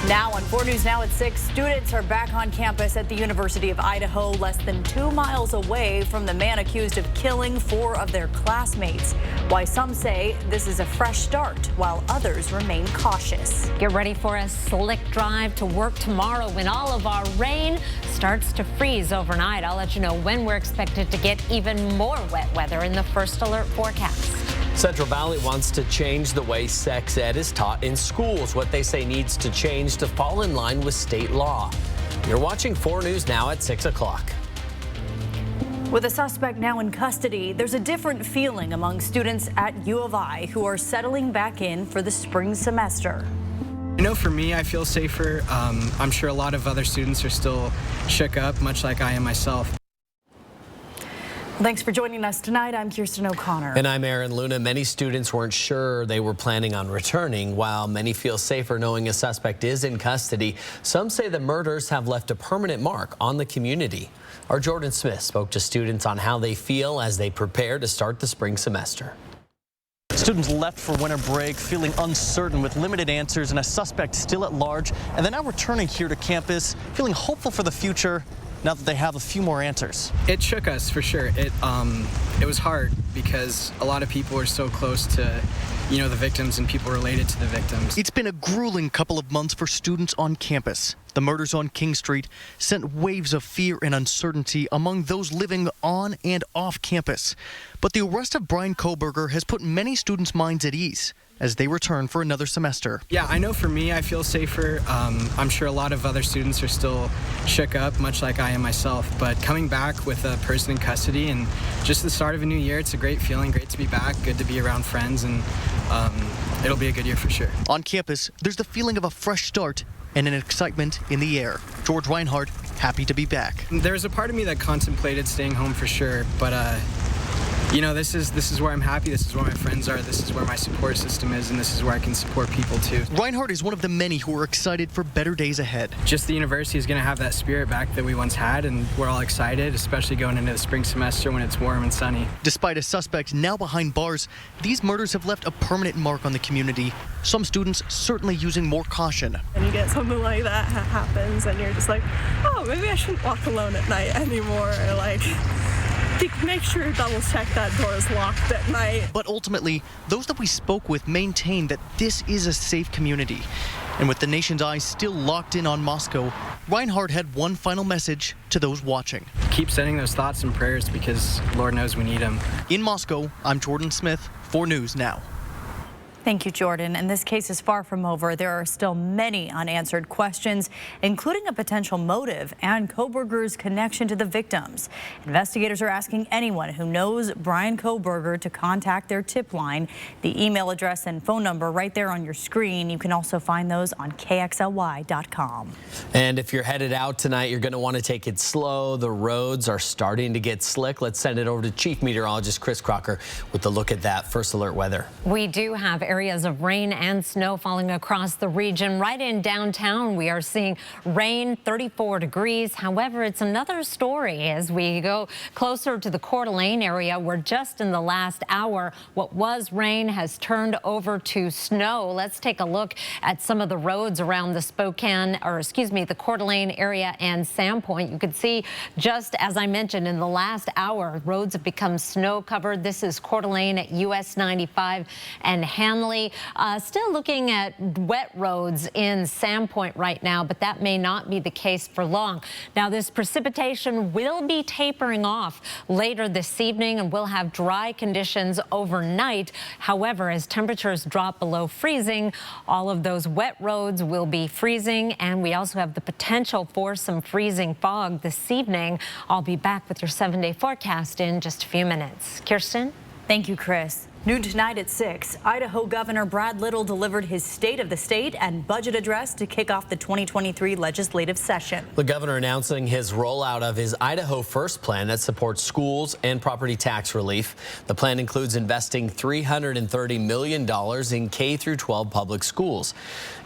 Now on 4 News Now at 6, students are back on campus at the University of Idaho, less than 2 miles away from the man accused of killing 4 of their classmates. Why some say this is a fresh start, while others remain cautious. Get ready for a slick drive to work tomorrow when all of our rain starts to freeze overnight. I'll let you know when we're expected to get even more wet weather in the first alert forecast. Central Valley wants to change the way sex ed is taught in schools. What they say needs to change to fall in line with state law. You're watching 4 News Now at 6 o'clock. With a suspect now in custody, there's a different feeling among students at U of I who are settling back in for the spring semester. You know, for me, I feel safer. I'm sure a lot of other students are still shook up, much like I am myself. Thanks for joining us tonight. I'm Kirsten O'Connor. And I'm Aaron Luna. Many students weren't sure they were planning on returning, while many feel safer knowing a suspect is in custody. Some say the murders have left a permanent mark on the community. Our Jordan Smith spoke to students on how they feel as they prepare to start the spring semester. Students left for winter break feeling uncertain with limited answers and a suspect still at large, and then now returning here to campus feeling hopeful for the future now that they have a few more answers. It shook us for sure. It was hard because a lot of people are so close to, the victims and people related to the victims. It's been a grueling couple of months for students on campus. The murders on King Street sent waves of fear and uncertainty among those living on and off campus. But the arrest of Bryan Kohberger has put many students' minds at ease as they return for another semester. Yeah, I know for me, I feel safer. I'm sure a lot of other students are still shook up, much like I am myself. But coming back with a person in custody and just the start of a new year, it's a great feeling, great to be back, good to be around friends, and it'll be a good year for sure. On campus, there's the feeling of a fresh start and an excitement in the air. George Reinhardt, happy to be back. There's a part of me that contemplated staying home for sure, but this is where I'm happy, this is where my friends are, this is where my support system is, and this is where I can support people too. Reinhardt is one of the many who are excited for better days ahead. Just the university is going to have that spirit back that we once had, and we're all excited, especially going into the spring semester when it's warm and sunny. Despite a suspect now behind bars, these murders have left a permanent mark on the community. Some students certainly using more caution. And you get something like that happens, and you're just like, oh, maybe I shouldn't walk alone at night anymore, or make sure to double check that door is locked at night. But ultimately, those that we spoke with maintain that this is a safe community. And with the nation's eyes still locked in on Moscow, Reinhardt had one final message to those watching. Keep sending those thoughts and prayers because Lord knows we need them. In Moscow, I'm Jordan Smith, 4 News Now. Thank you, Jordan. And this case is far from over. There are still many unanswered questions, including a potential motive and Kohberger's connection to the victims. Investigators are asking anyone who knows Bryan Kohberger to contact their tip line. The email address and phone number right there on your screen. You can also find those on KXLY.com. And if you're headed out tonight, you're going to want to take it slow. The roads are starting to get slick. Let's send it over to Chief Meteorologist Chris Crocker with a look at that first alert weather. We do have areas of rain and snow falling across the region. Right in downtown, we are seeing rain, 34 degrees. However, it's another story as we go closer to the Coeur d'Alene area, where just in the last hour, what was rain has turned over to snow. Let's take a look at some of the roads around the the Coeur d'Alene area and Sandpoint. You could see, just as I mentioned, in the last hour, roads have become snow covered. This is Coeur d'Alene at US 95 and Hanley. Still looking at wet roads in Sandpoint right now, but that may not be the case for long. Now, this precipitation will be tapering off later this evening, and we'll have dry conditions overnight. However, as temperatures drop below freezing, all of those wet roads will be freezing, and we also have the potential for some freezing fog this evening. I'll be back with your 7-day forecast in just a few minutes. Kirsten? Thank you, Chris. Noon tonight at 6, Idaho Governor Brad Little delivered his State of the State and budget address to kick off the 2023 legislative session. The governor announcing his rollout of his Idaho First plan that supports schools and property tax relief. The plan includes investing $330 million in K-12 public schools.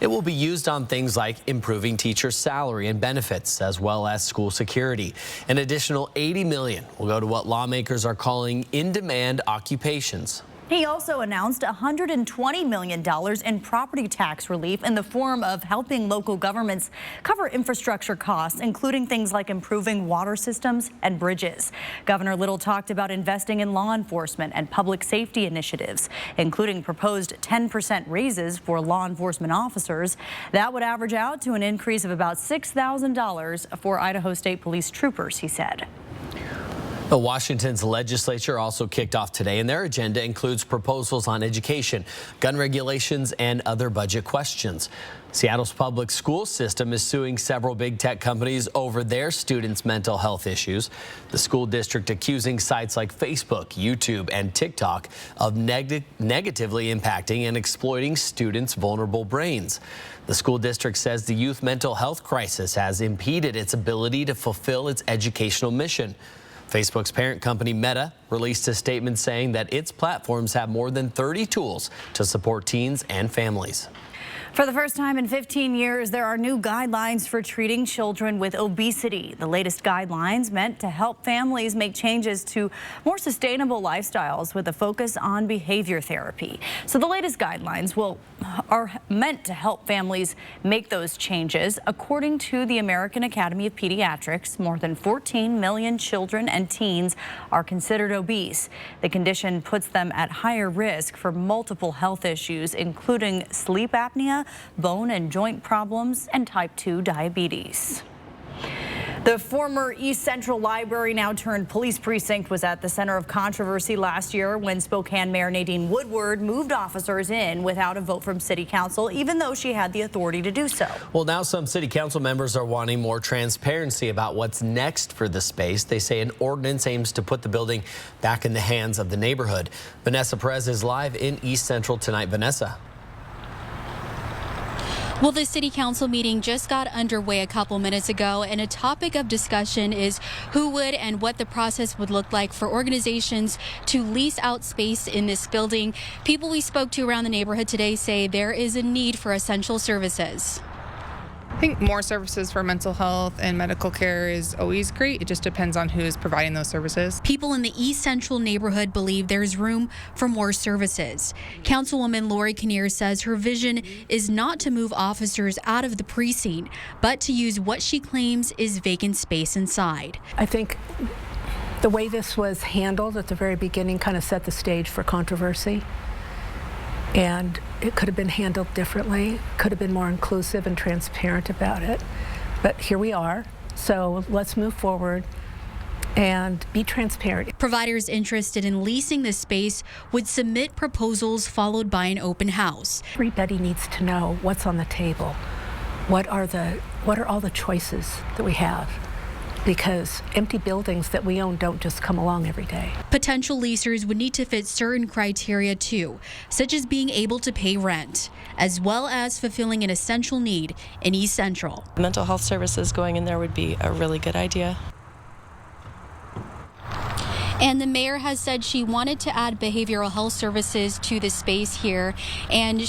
It will be used on things like improving teachers' salary and benefits, as well as school security. An additional $80 million will go to what lawmakers are calling in-demand occupations. He also announced $120 million in property tax relief in the form of helping local governments cover infrastructure costs, including things like improving water systems and bridges. Governor Little talked about investing in law enforcement and public safety initiatives, including proposed 10% raises for law enforcement officers. That would average out to an increase of about $6,000 for Idaho State Police troopers, he said. Washington's legislature also kicked off today, and their agenda includes proposals on education, gun regulations, and other budget questions. Seattle's public school system is suing several big tech companies over their students' mental health issues. The school district accusing sites like Facebook, YouTube, and TikTok of negatively impacting and exploiting students' vulnerable brains. The school district says the youth mental health crisis has impeded its ability to fulfill its educational mission. Facebook's parent company Meta released a statement saying that its platforms have more than 30 tools to support teens and families. For the first time in 15 years, there are new guidelines for treating children with obesity. The latest guidelines meant to help families make changes to more sustainable lifestyles with a focus on behavior therapy. So the latest guidelines are meant to help families make those changes. According to the American Academy of Pediatrics, more than 14 million children and teens are considered obese. The condition puts them at higher risk for multiple health issues, including sleep apnea, bone and joint problems, and type 2 diabetes. The former East Central Library, now turned police precinct, was at the center of controversy last year when Spokane Mayor Nadine Woodward moved officers in without a vote from City Council, even though she had the authority to do so. Well, now some City Council members are wanting more transparency about what's next for the space. They say an ordinance aims to put the building back in the hands of the neighborhood. Vanessa Perez is live in East Central tonight. Vanessa. Well, the City Council meeting just got underway a couple minutes ago, and a topic of discussion is who would and what the process would look like for organizations to lease out space in this building. People we spoke to around the neighborhood today say there is a need for essential services. I think more services for mental health and medical care is always great. It just depends on who is providing those services. People in the East Central neighborhood believe there's room for more services. Councilwoman Lori Kinnear says her vision is not to move officers out of the precinct, but to use what she claims is vacant space inside. I think the way this was handled at the very beginning kind of set the stage for controversy. And it could have been handled differently, could have been more inclusive and transparent about it. But here we are. So let's move forward and be transparent. Providers interested in leasing this space would submit proposals followed by an open house. Everybody needs to know what's on the table. What are all the choices that we have? Because empty buildings that we own don't just come along every day. Potential leasers would need to fit certain criteria too, such as being able to pay rent, as well as fulfilling an essential need in East Central. Mental health services going in there would be a really good idea. And the mayor has said she wanted to add behavioral health services to the space here. And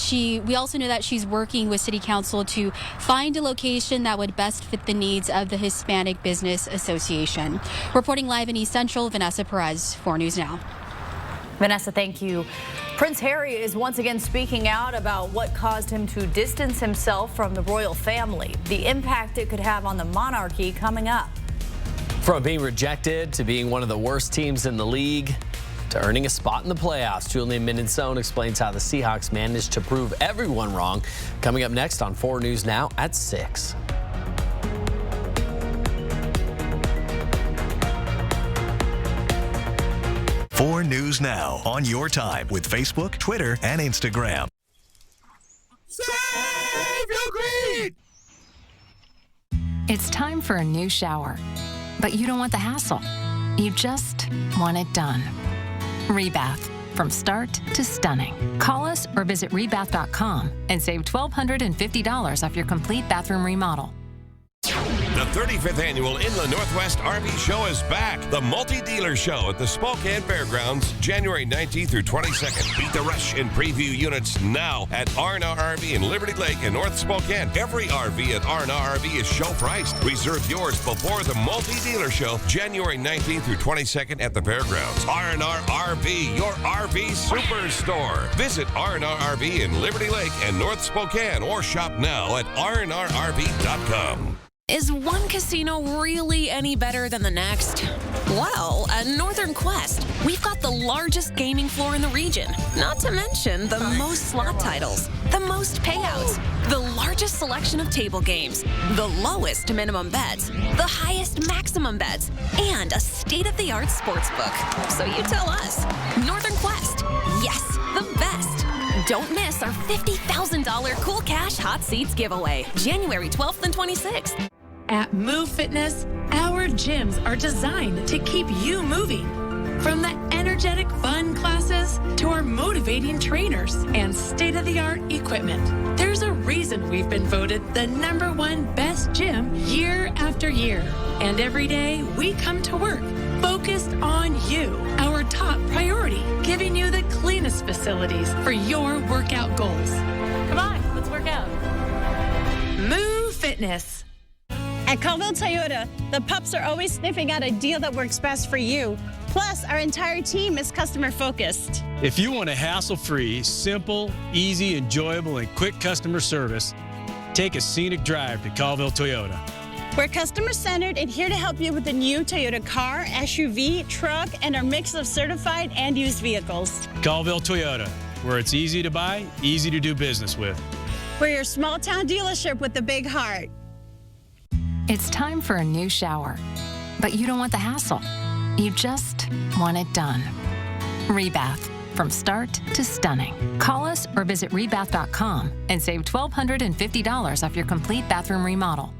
we also know that she's working with City Council to find a location that would best fit the needs of the Hispanic Business Association. Reporting live in East Central, Vanessa Perez, 4 News Now. Vanessa, thank you. Prince Harry is once again speaking out about what caused him to distance himself from the royal family, the impact it could have on the monarchy coming up. From being rejected to being one of the worst teams in the league to earning a spot in the playoffs, Julian Minenzone explains how the Seahawks managed to prove everyone wrong. Coming up next on 4 News Now at 6. Four News Now on your time with Facebook, Twitter, and Instagram. Save your greed! It's time for a new shower. But you don't want the hassle. You just want it done. Rebath. From start to stunning. Call us or visit rebath.com and save $1,250 off your complete bathroom remodel. The 35th annual Inland Northwest RV Show is back. The multi-dealer show at the Spokane Fairgrounds, January 19th through 22nd. Beat the rush and preview units now at R&R RV in Liberty Lake and North Spokane. Every RV at R&R RV is show priced. Reserve yours before the multi-dealer show, January 19th through 22nd at the Fairgrounds. R&R RV, your RV superstore. Visit R&R RV in Liberty Lake and North Spokane or shop now at rnrrv.com. Is one casino really any better than the next? Well, at Northern Quest, we've got the largest gaming floor in the region, not to mention the most slot titles, the most payouts, the largest selection of table games, the lowest minimum bets, the highest maximum bets, and a state-of-the-art sports book. So you tell us. Northern Quest, yes, the best. Don't miss our $50,000 Cool Cash Hot Seats giveaway, January 12th and 26th. At Move Fitness, our gyms are designed to keep you moving. From the energetic fun classes to our motivating trainers and state-of-the-art equipment, there's a reason we've been voted the #1 best gym year after year. And every day we come to work focused on you, our top priority, giving you the cleanest facilities for your workout goals. Come on, let's work out. Move Fitness. At Colville Toyota, the pups are always sniffing out a deal that works best for you. Plus, our entire team is customer focused. If you want a hassle-free, simple, easy, enjoyable, and quick customer service, take a scenic drive to Colville Toyota. We're customer-centered and here to help you with the new Toyota car, SUV, truck, and our mix of certified and used vehicles. Colville Toyota, where it's easy to buy, easy to do business with. We're your small-town dealership with a big heart. It's time for a new shower, but you don't want the hassle. You just want it done. Rebath, from start to stunning. Call us or visit rebath.com and save $1,250 off your complete bathroom remodel.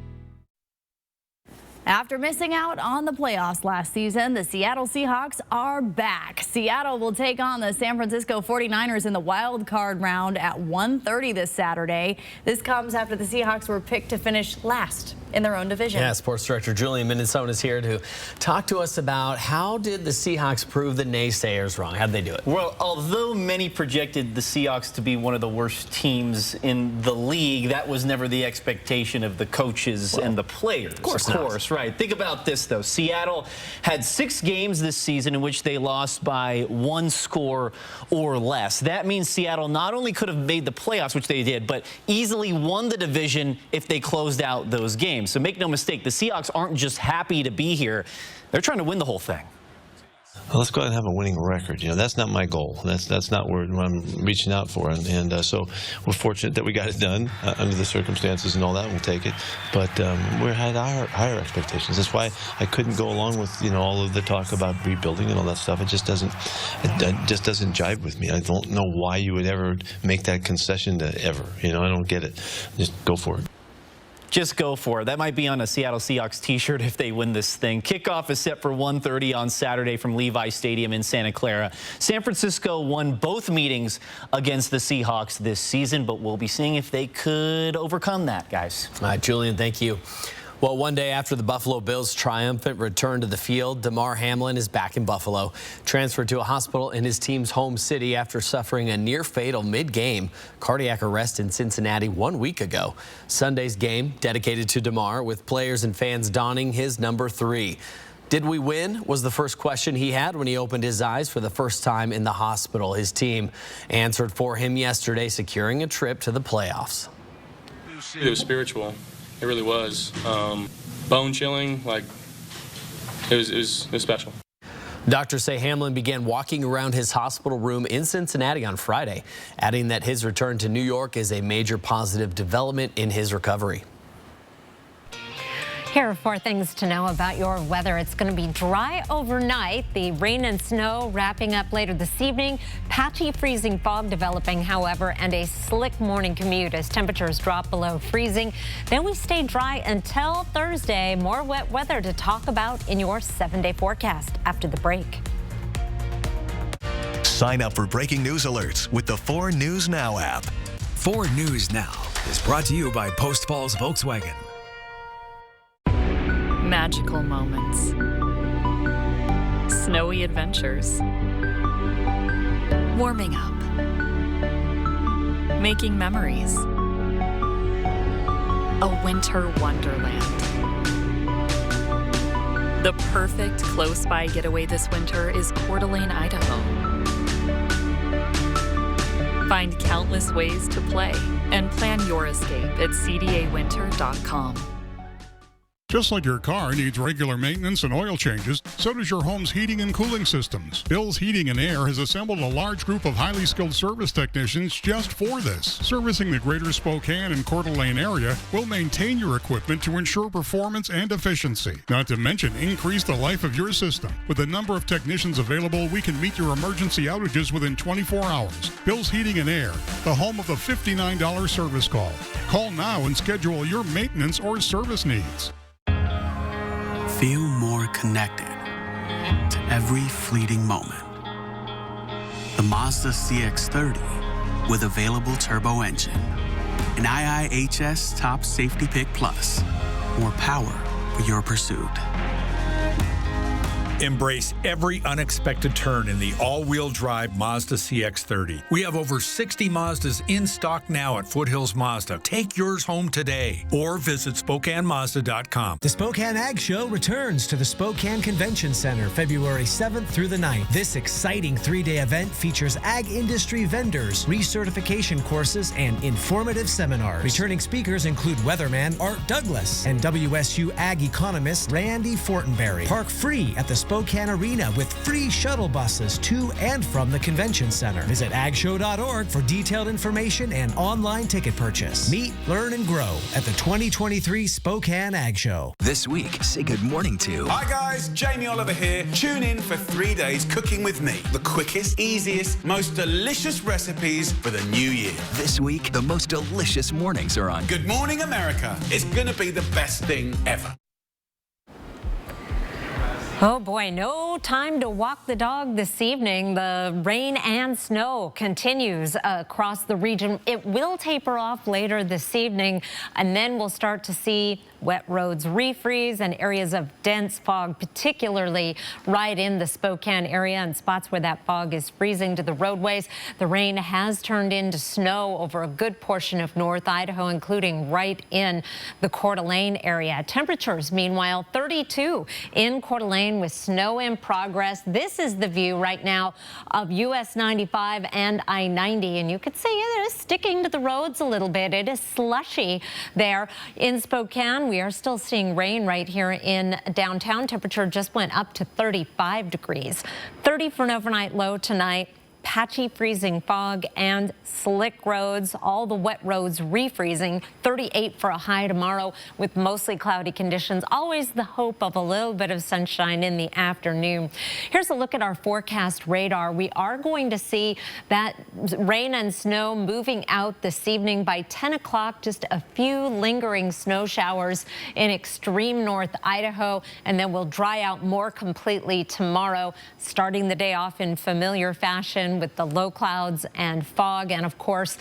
After missing out on the playoffs last season, the Seattle Seahawks are back. Seattle will take on the San Francisco 49ers in the wild card round at 1:30 this Saturday. This comes after the Seahawks were picked to finish last in their own division. Yeah, Sports Director Julian Minnesota is here to talk to us about how did the Seahawks prove the naysayers wrong? How did they do it? Well, although many projected the Seahawks to be one of the worst teams in the league, that was never the expectation of the coaches and the players. Of course, right. Think about this, though. Seattle had 6 games this season in which they lost by 1 score or less. That means Seattle not only could have made the playoffs, which they did, but easily won the division if they closed out those games. So make no mistake, the Seahawks aren't just happy to be here. They're trying to win the whole thing. Well, let's go ahead and have a winning record. You know, that's not my goal. That's not what I'm reaching out for. And so we're fortunate that we got it done under the circumstances and all that. We'll take it. But we had higher expectations. That's why I couldn't go along with, you know, all of the talk about rebuilding and all that stuff. It just doesn't jive with me. I don't know why you would ever make that concession to ever. You know, I don't get it. Just go for it. Just go for it. That might be on a Seattle Seahawks t-shirt if they win this thing. Kickoff is set for 1:30 on Saturday from Levi Stadium in Santa Clara. San Francisco won both meetings against the Seahawks this season, but we'll be seeing if they could overcome that, guys. All right, Julian, thank you. Well, one day after the Buffalo Bills' triumphant return to the field, Damar Hamlin is back in Buffalo, transferred to a hospital in his team's home city after suffering a near-fatal mid-game cardiac arrest in Cincinnati 1 week ago. Sunday's game dedicated to Damar, with players and fans donning his number 3. Did we win? Was the first question he had when he opened his eyes for the first time in the hospital. His team answered for him yesterday, securing a trip to the playoffs. It was spiritual. It really was. Bone chilling, like, it was special. Doctors say Hamlin began walking around his hospital room in Cincinnati on Friday, adding that his return to New York is a major positive development in his recovery. Here are 4 things to know about your weather. It's going to be dry overnight. The rain and snow wrapping up later this evening. Patchy freezing fog developing, however, and a slick morning commute as temperatures drop below freezing. Then we stay dry until Thursday. More wet weather to talk about in your 7-day forecast after the break. Sign up for breaking news alerts with the 4 News Now app. 4 News Now is brought to you by Post Falls Volkswagen. magical moments, snowy adventures, warming up, making memories, a winter wonderland. The perfect close-by getaway this winter is Coeur d'Alene, Idaho. Find countless ways to play and plan your escape at cdawinter.com. Just like your car needs regular maintenance and oil changes, so does your home's heating and cooling systems. Bill's Heating and Air has assembled a large group of highly skilled service technicians just for this. Servicing the greater Spokane and Coeur d'Alene area will maintain your equipment to ensure performance and efficiency. Not to mention increase the life of your system. With the number of technicians available, we can meet your emergency outages within 24 hours. Bill's Heating and Air, the home of the $59 service call. Call now and schedule your maintenance or service needs. Feel more connected to every fleeting moment. The Mazda CX-30 with available turbo engine. An IIHS Top Safety Pick Plus. More power for your pursuit. Embrace every unexpected turn in the all-wheel drive Mazda CX-30. We have over 60 Mazdas in stock now at Foothills Mazda. Take yours home today or visit SpokaneMazda.com. The Spokane Ag Show returns to the Spokane Convention Center February 7th through the 9th. This exciting three-day event features ag industry vendors, recertification courses, and informative seminars. Returning speakers include weatherman Art Douglas and WSU ag economist Randy Fortenberry. Park free at the Spokane Arena with free shuttle buses to and from the convention center. Visit agshow.org for detailed information and online ticket purchase. Meet, learn, and grow at the 2023 Spokane Ag Show. This week, say good morning to... Hi guys, Jamie Oliver here. Tune in for 3 days cooking with me. The quickest, easiest, most delicious recipes for the new year. This week, the most delicious mornings are on Good Morning America. It's gonna be the best thing ever. Oh boy, no time to walk the dog this evening. The rain and snow continues across the region. It will taper off later this evening, and then we'll start to see wet roads refreeze and areas of dense fog, particularly right in the Spokane area and spots where that fog is freezing to the roadways. The rain has turned into snow over a good portion of North Idaho, including right in the Coeur d'Alene area. Temperatures, meanwhile, 32 in Coeur d'Alene with snow in progress. This is the view right now of US 95 and I-90, and you could see it is sticking to the roads a little bit. It is slushy there in Spokane. We are still seeing rain right here in downtown. Temperature just went up to 35 degrees. 30 for an overnight low tonight. Patchy freezing fog and slick roads, all the wet roads refreezing. 38 for a high tomorrow with mostly cloudy conditions. Always the hope of a little bit of sunshine in the afternoon. Here's a look at our forecast radar. We are going to see that rain and snow moving out this evening by 10 o'clock. Just a few lingering snow showers in extreme North Idaho, and then we'll dry out more completely tomorrow, starting the day off in familiar fashion with the low clouds and fog, and of course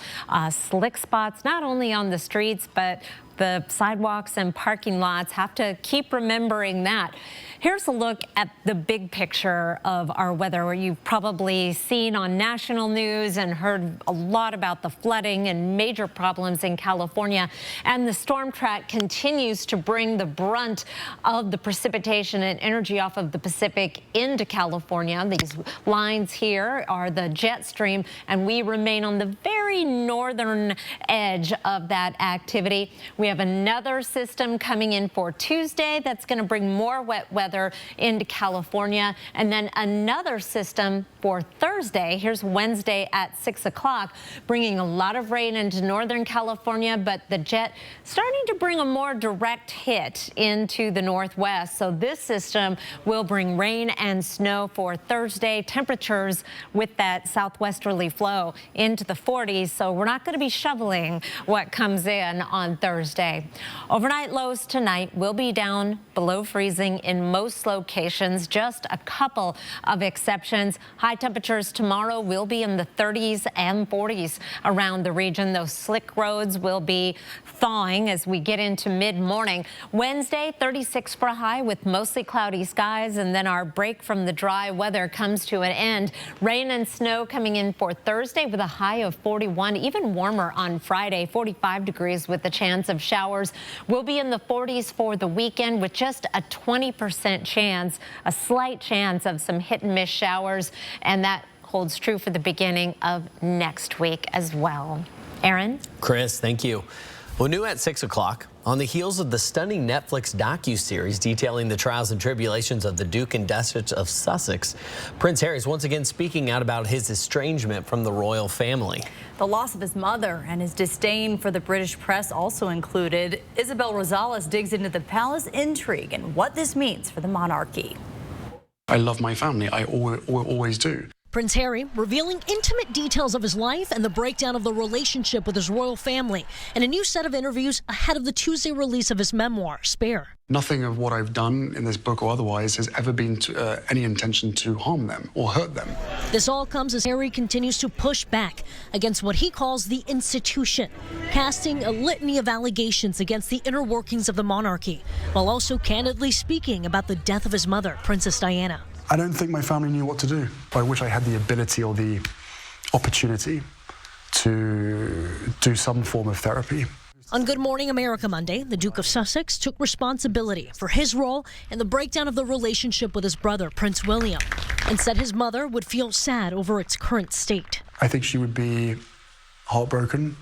slick spots not only on the streets but the sidewalks and parking lots. Have to keep remembering that. Here's a look at the big picture of our weather, where you've probably seen on national news and heard a lot about the flooding and major problems in California. And the storm track continues to bring the brunt of the precipitation and energy off of the Pacific into California. These lines here are the jet stream, and we remain on the very northern edge of that activity. We have another system coming in for Tuesday that's going to bring more wet weather into California, and then another system for Thursday. Here's Wednesday at 6 o'clock, bringing a lot of rain into northern California, but the jet starting to bring a more direct hit into the northwest. So this system will bring rain and snow for Thursday. Temperatures with that southwesterly flow into the 40s, so we're not going to be shoveling what comes in on Thursday. Thursday. Overnight lows tonight will be down below freezing in most locations, just a couple of exceptions. High temperatures tomorrow will be in the 30s and 40s around the region. Those slick roads will be thawing as we get into mid-morning. Wednesday, 36 for a high with mostly cloudy skies, and then our break from the dry weather comes to an end. Rain and snow coming in for Thursday with a high of 41, even warmer on Friday, 45 degrees with the chance of showers. We'll be in the 40s for the weekend with just a 20% chance, a slight chance of some hit and miss showers, and that holds true for the beginning of next week as well. Aaron? Chris, thank you. Well, new at 6 o'clock, on the heels of the stunning Netflix docuseries detailing the trials and tribulations of the Duke and Duchess of Sussex, Prince Harry is once again speaking out about his estrangement from the royal family. The loss of his mother and his disdain for the British press also included. Isabel Rosales digs into the palace intrigue and what this means for the monarchy. I love my family. I always do. Prince Harry revealing intimate details of his life and the breakdown of the relationship with his royal family in a new set of interviews ahead of the Tuesday release of his memoir, Spare. Nothing of what I've done in this book or otherwise has ever been any intention to harm them or hurt them. This all comes as Harry continues to push back against what he calls the institution, casting a litany of allegations against the inner workings of the monarchy, while also candidly speaking about the death of his mother, Princess Diana. I don't think my family knew what to do. I wish I had the ability or the opportunity to do some form of therapy. On Good Morning America Monday, the Duke of Sussex took responsibility for his role in the breakdown of the relationship with his brother, Prince William, and said his mother would feel sad over its current state. I think she would be heartbroken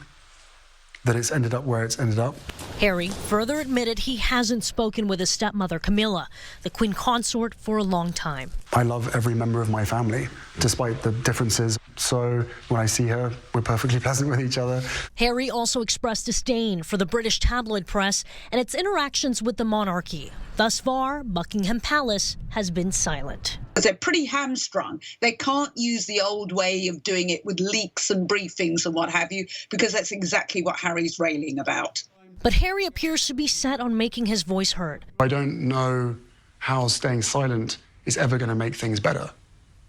that it's ended up where it's ended up. Harry further admitted he hasn't spoken with his stepmother, Camilla, the Queen Consort, for a long time. I love every member of my family, despite the differences. So when I see her, we're perfectly pleasant with each other. Harry also expressed disdain for the British tabloid press and its interactions with the monarchy. Thus far, Buckingham Palace has been silent. They're pretty hamstrung. They can't use the old way of doing it with leaks and briefings and what have you, because that's exactly what Harry's railing about. But Harry appears to be set on making his voice heard. I don't know how staying silent is ever going to make things better.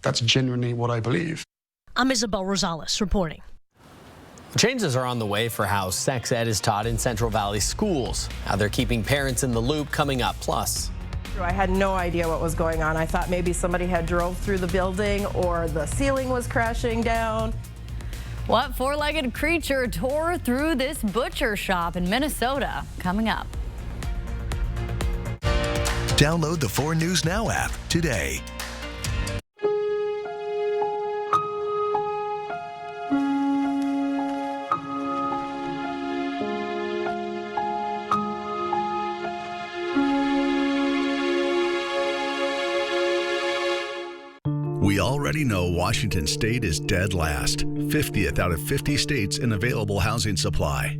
That's genuinely what I believe. I'm Isabel Rosales reporting. Changes are on the way for how sex ed is taught in Central Valley schools. How they're keeping parents in the loop coming up. Plus, I had no idea what was going on. I thought maybe somebody had drove through the building or the ceiling was crashing down. What four-legged creature tore through this butcher shop in Minnesota? Coming up. Download the 4 News Now app today. We already know Washington State is dead last, 50th out of 50 states in available housing supply.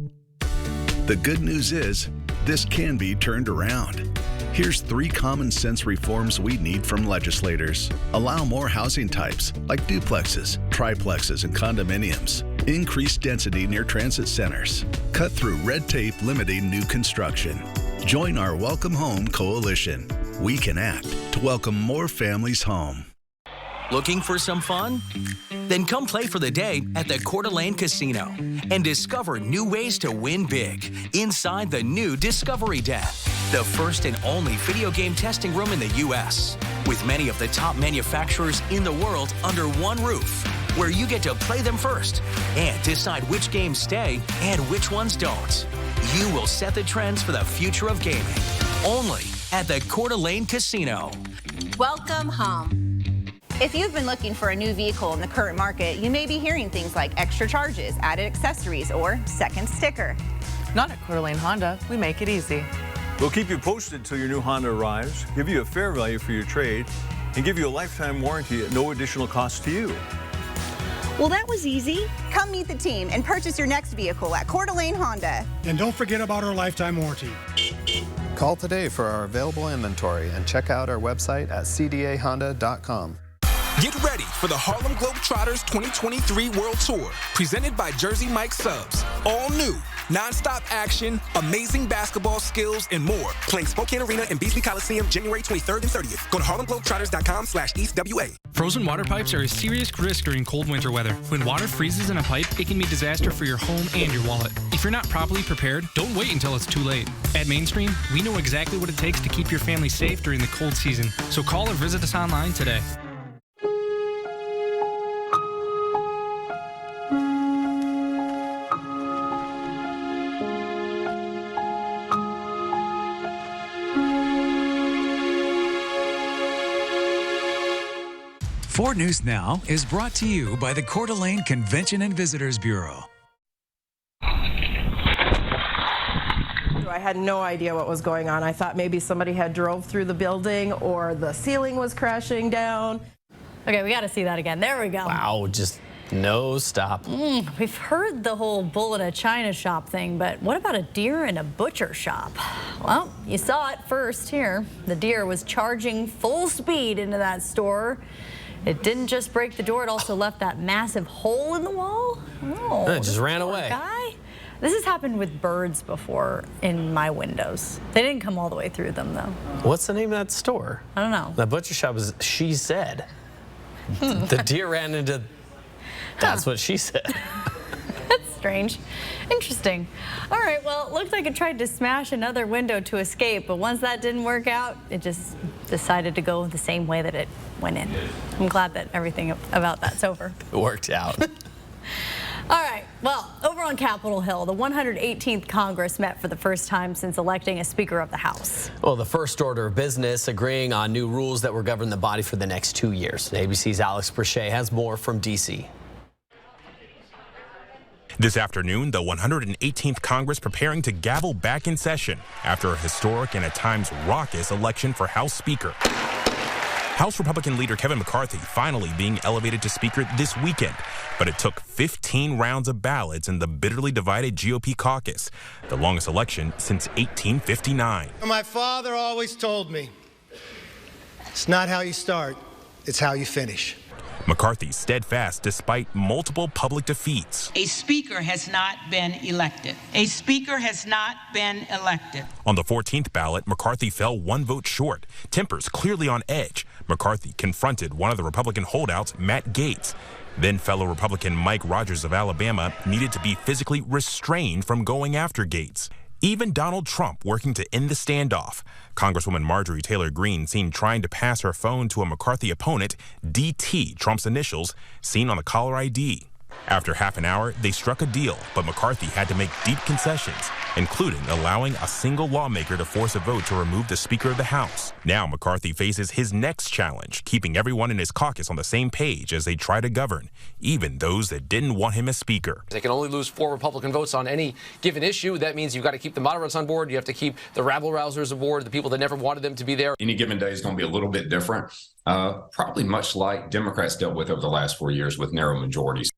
The good news is, this can be turned around. Here's 3 common sense reforms we need from legislators. Allow more housing types, like duplexes, triplexes, and condominiums. Increase density near transit centers. Cut through red tape limiting new construction. Join our Welcome Home Coalition. We can act to welcome more families home. Looking for some fun? Then come play for the day at the Coeur d'Alene Casino and discover new ways to win big inside the new Discovery Den, the first and only video game testing room in the U.S. with many of the top manufacturers in the world under one roof, where you get to play them first and decide which games stay and which ones don't. You will set the trends for the future of gaming, only at the Coeur d'Alene Casino. Welcome home. If you've been looking for a new vehicle in the current market, you may be hearing things like extra charges, added accessories, or second sticker. Not at Coeur d'Alene Honda. We make it easy. We'll keep you posted till your new Honda arrives, give you a fair value for your trade, and give you a lifetime warranty at no additional cost to you. Well, that was easy. Come meet the team and purchase your next vehicle at Coeur d'Alene Honda. And don't forget about our lifetime warranty. Call today for our available inventory and check out our website at cdahonda.com. Get ready for the Harlem Globetrotters 2023 World Tour, presented by Jersey Mike Subs. All new, non-stop action, amazing basketball skills, and more. Playing Spokane Arena and Beasley Coliseum January 23rd and 30th. Go to harlemglobetrotters.com/EastWA. Frozen water pipes are a serious risk during cold winter weather. When water freezes in a pipe, it can be a disaster for your home and your wallet. If you're not properly prepared, don't wait until it's too late. At Mainstream, we know exactly what it takes to keep your family safe during the cold season. So call or visit us online today. Ford News Now is brought to you by the Coeur d'Alene Convention and Visitors Bureau. I had no idea what was going on. I thought maybe somebody had drove through the building or the ceiling was crashing down. Okay, we got to see that again. There we go. Wow, just no stop. We've heard the whole bull in a china shop thing, but what about a deer in a butcher shop? Well, you saw it first here. The deer was charging full speed into that store. It didn't just break the door, it also left that massive hole in the wall. Oh, it just ran away. Guy. This has happened with birds before in my windows. They didn't come all the way through them, though. What's the name of that store? I don't know. The butcher shop is She Said. The deer ran into... That's what she said. That's strange. Interesting. All right, well, it looks like it tried to smash another window to escape, but once that didn't work out, it just decided to go the same way that it went in. I'm glad that everything about that's over. It worked out. All right, well, over on Capitol Hill, the 118th Congress met for the first time since electing a Speaker of the House. Well, the first order of business agreeing on new rules that will govern the body for the next 2 years. ABC's Alex Brachet has more from D.C. This afternoon, the 118th Congress preparing to gavel back in session after a historic and at times raucous election for House Speaker. House Republican leader Kevin McCarthy finally being elevated to Speaker this weekend, but it took 15 rounds of ballots in the bitterly divided GOP caucus, the longest election since 1859. My father always told me, it's not how you start, it's how you finish. McCarthy steadfast despite multiple public defeats. A speaker has not been elected. A speaker has not been elected. On the 14th ballot, McCarthy fell 1 vote short. Tempers clearly on edge. McCarthy confronted one of the Republican holdouts, Matt Gaetz. Then fellow Republican Mike Rogers of Alabama needed to be physically restrained from going after Gaetz. Even Donald Trump working to end the standoff. Congresswoman Marjorie Taylor Greene seen trying to pass her phone to a McCarthy opponent, DT, Trump's initials, seen on the caller ID. After half an hour, they struck a deal, but McCarthy had to make deep concessions, including allowing a single lawmaker to force a vote to remove the Speaker of the House. Now McCarthy faces his next challenge, keeping everyone in his caucus on the same page as they try to govern, even those that didn't want him as Speaker. They can only lose 4 Republican votes on any given issue. That means you've got to keep the moderates on board. You have to keep the rabble-rousers aboard, the people that never wanted them to be there. Any given day is going to be a little bit different, probably much like Democrats dealt with over the last 4 years with narrow majorities.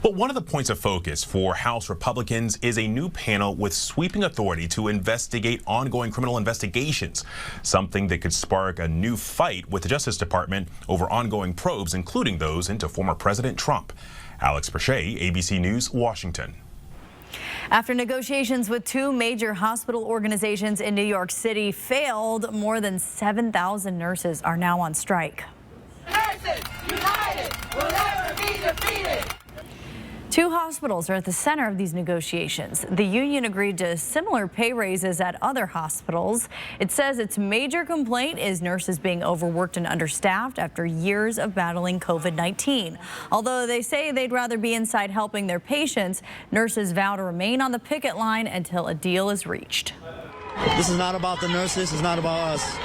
But one of the points of focus for House Republicans is a new panel with sweeping authority to investigate ongoing criminal investigations, something that could spark a new fight with the Justice Department over ongoing probes, including those into former President Trump. Alex Brachet, ABC News, Washington. After negotiations with 2 major hospital organizations in New York City failed, more than 7,000 nurses are now on strike. Nurses united will never be defeated. 2 hospitals are at the center of these negotiations. The union agreed to similar pay raises at other hospitals. It says its major complaint is nurses being overworked and understaffed after years of battling COVID-19. Although they say they'd rather be inside helping their patients, nurses vow to remain on the picket line until a deal is reached. This is not about the nurses, it's not about us.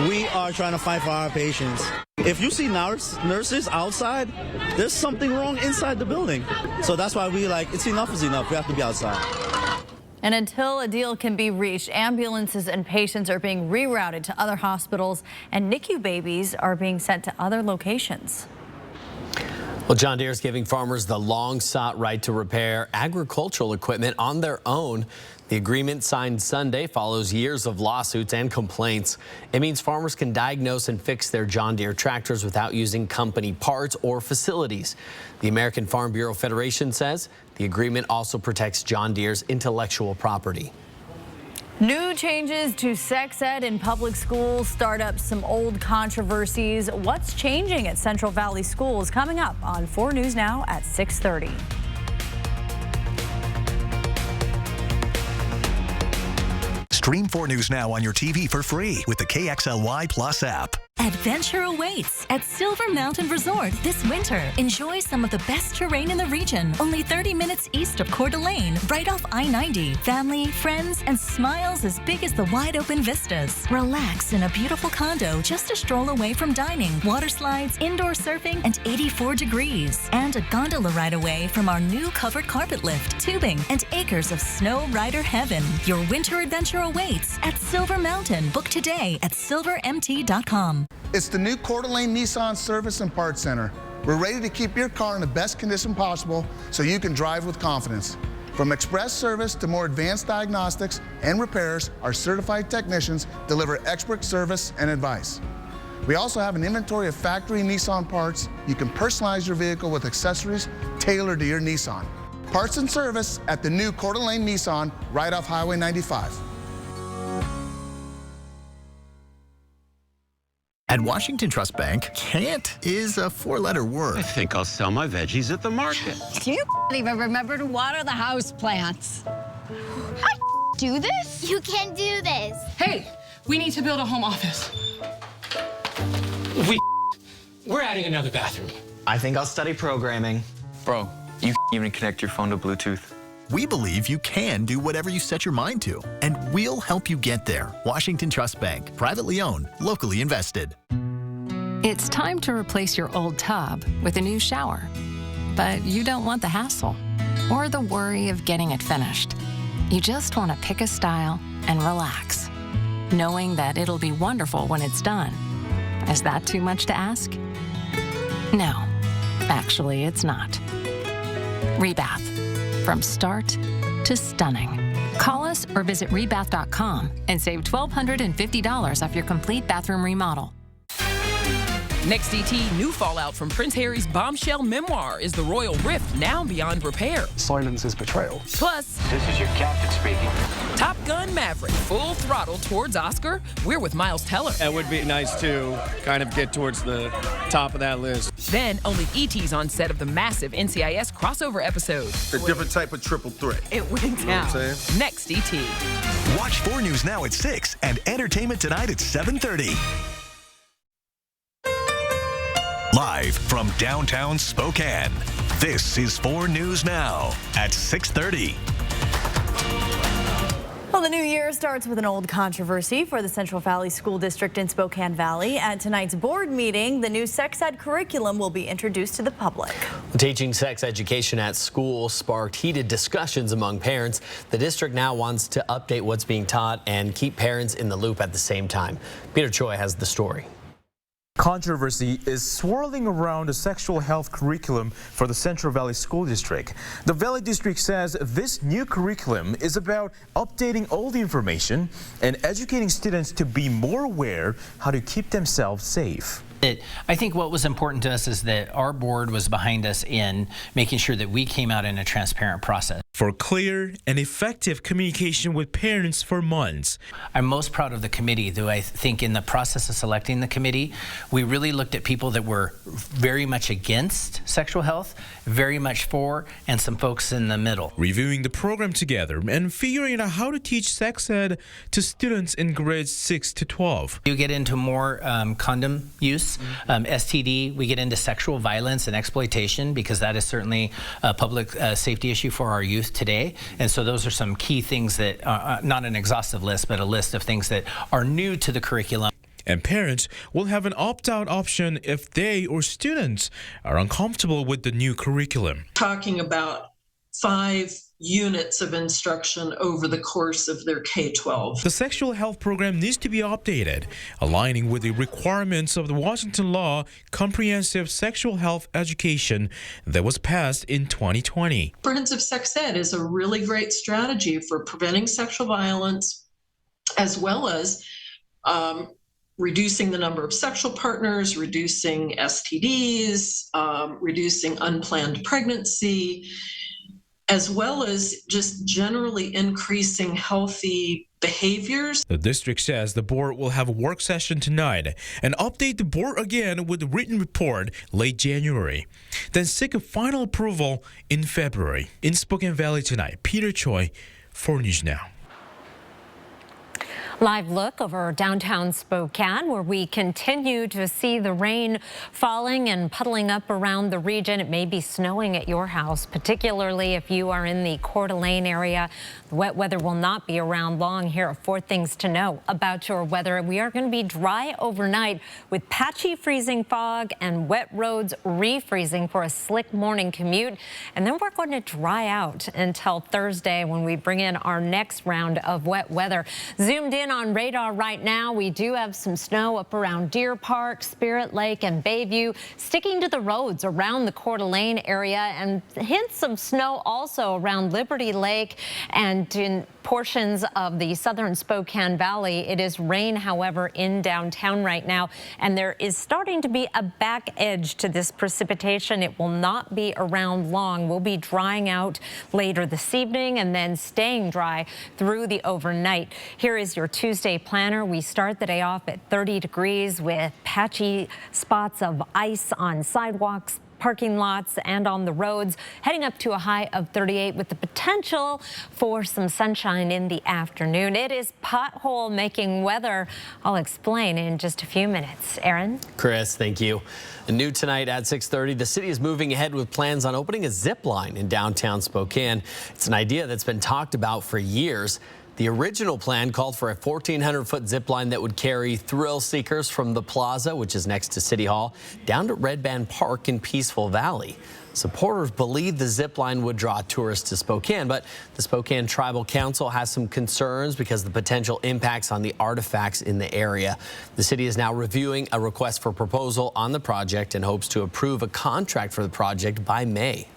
We are trying to fight for our patients. If you see nurses outside, there's something wrong inside the building. So that's why we it's enough is enough. We have to be outside. And until a deal can be reached, ambulances and patients are being rerouted to other hospitals, and NICU babies are being sent to other locations. Well, John Deere is giving farmers the long-sought right to repair agricultural equipment on their own. The agreement signed Sunday follows years of lawsuits and complaints. It means farmers can diagnose and fix their John Deere tractors without using company parts or facilities. The American Farm Bureau Federation says the agreement also protects John Deere's intellectual property. New changes to sex ed in public schools start up some old controversies. What's changing at Central Valley Schools coming up on 4 News Now at 6:30. Stream 4 News Now on your TV for free with the KXLY Plus app. Adventure awaits at Silver Mountain Resort this winter. Enjoy some of the best terrain in the region, only 30 minutes east of Coeur d'Alene, right off I-90. Family, friends, and smiles as big as the wide-open vistas. Relax in a beautiful condo just a stroll away from dining, water slides, indoor surfing, and 84 degrees. And a gondola ride away from our new covered carpet lift, tubing, and acres of snow rider heaven. Your winter adventure awaits at Silver Mountain. Book today at silvermt.com. It's the new Coeur d'Alene Nissan Service and Parts Center. We're ready to keep your car in the best condition possible so you can drive with confidence. From express service to more advanced diagnostics and repairs, our certified technicians deliver expert service and advice. We also have an inventory of factory Nissan parts. You can personalize your vehicle with accessories tailored to your Nissan. Parts and service at the new Coeur d'Alene Nissan right off Highway 95. At Washington Trust Bank, can't is a 4-letter word. I think I'll sell my veggies at the market. Do you even remember to water the house plants? I do this? You can do this. Hey, we need to build a home office. We're adding another bathroom. I think I'll study programming. Bro, you even connect your phone to Bluetooth. We believe you can do whatever you set your mind to, and we'll help you get there. Washington Trust Bank, privately owned, locally invested. It's time to replace your old tub with a new shower, but you don't want the hassle or the worry of getting it finished. You just want to pick a style and relax, knowing that it'll be wonderful when it's done. Is that too much to ask? No, actually it's not. Rebath. From start to stunning. Call us or visit rebath.com and save $1,250 off your complete bathroom remodel. Next ET, new fallout from Prince Harry's bombshell memoir is The Royal Rift now beyond repair. Silence is betrayal. Plus, this is your captain speaking. Top Gun Maverick, full throttle towards Oscar. We're with Miles Teller. It would be nice to kind of get towards the top of that list. Then only ET's on set of the massive NCIS crossover episode. A different type of triple threat. It went down. Next ET. Watch 4 News Now at 6 and Entertainment Tonight at 7:30. Live from downtown Spokane, this is 4 News Now at 6:30. Well, the new year starts with an old controversy for the Central Valley School District in Spokane Valley. At tonight's board meeting, the new sex ed curriculum will be introduced to the public. Teaching sex education at school sparked heated discussions among parents. The district now wants to update what's being taught and keep parents in the loop at the same time. Peter Choi has the story. Controversy is swirling around a sexual health curriculum for the Central Valley School District. The Valley District says this new curriculum is about updating all the information and educating students to be more aware how to keep themselves safe. I think what was important to us is that our board was behind us in making sure that we came out in a transparent process. For clear and effective communication with parents for months. I'm most proud of the committee, though I think in the process of selecting the committee, we really looked at people that were very much against sexual health, very much for, and some folks in the middle. Reviewing the program together and figuring out how to teach sex ed to students in grades 6 to 12. You get into more condom use, STD, we get into sexual violence and exploitation because that is certainly a public safety issue for our youth today. And so those are some key things that are not an exhaustive list, but a list of things that are new to the curriculum. And parents will have an opt-out option if they or students are uncomfortable with the new curriculum. Talking about 5 units of instruction over the course of their K-12. The sexual health program needs to be updated, aligning with the requirements of the Washington Law Comprehensive Sexual Health Education that was passed in 2020. Comprehensive sex ed is a really great strategy for preventing sexual violence, as well as reducing the number of sexual partners, reducing STDs, reducing unplanned pregnancy, as well as just generally increasing healthy behaviors. The district says the board will have a work session tonight and update the board again with a written report late January, then seek a final approval in February. In Spokane Valley tonight, Peter Choi, 4 News Now. Live look over downtown Spokane, where we continue to see the rain falling and puddling up around the region. It may be snowing at your house, particularly if you are in the Coeur d'Alene area. The wet weather will not be around long. Here are 4 things to know about your weather. We are going to be dry overnight with patchy freezing fog and wet roads refreezing for a slick morning commute. And then we're going to dry out until Thursday when we bring in our next round of wet weather. Zoomed in on radar right now, we do have some snow up around Deer Park, Spirit Lake, and Bayview, sticking to the roads around the Coeur d'Alene area, and hints of snow also around Liberty Lake and in portions of the southern Spokane Valley. It is rain, however, in downtown right now, and there is starting to be a back edge to this precipitation. It will not be around long. We'll be drying out later this evening and then staying dry through the overnight. Here is your Tuesday planner. We start the day off at 30 degrees with patchy spots of ice on sidewalks, parking lots, and on the roads, heading up to a high of 38 with the potential for some sunshine in the afternoon. It is pothole making weather. I'll explain in just a few minutes. Aaron? Chris, thank you. New tonight at 6:30, the city is moving ahead with plans on opening a zip line in downtown Spokane. It's an idea that's been talked about for years. The original plan called for a 1,400-foot zip line that would carry thrill seekers from the plaza, which is next to City Hall, down to Red Band Park in Peaceful Valley. Supporters believe the zip line would draw tourists to Spokane, but the Spokane Tribal Council has some concerns because of the potential impacts on the artifacts in the area. The city is now reviewing a request for proposal on the project and hopes to approve a contract for the project by May.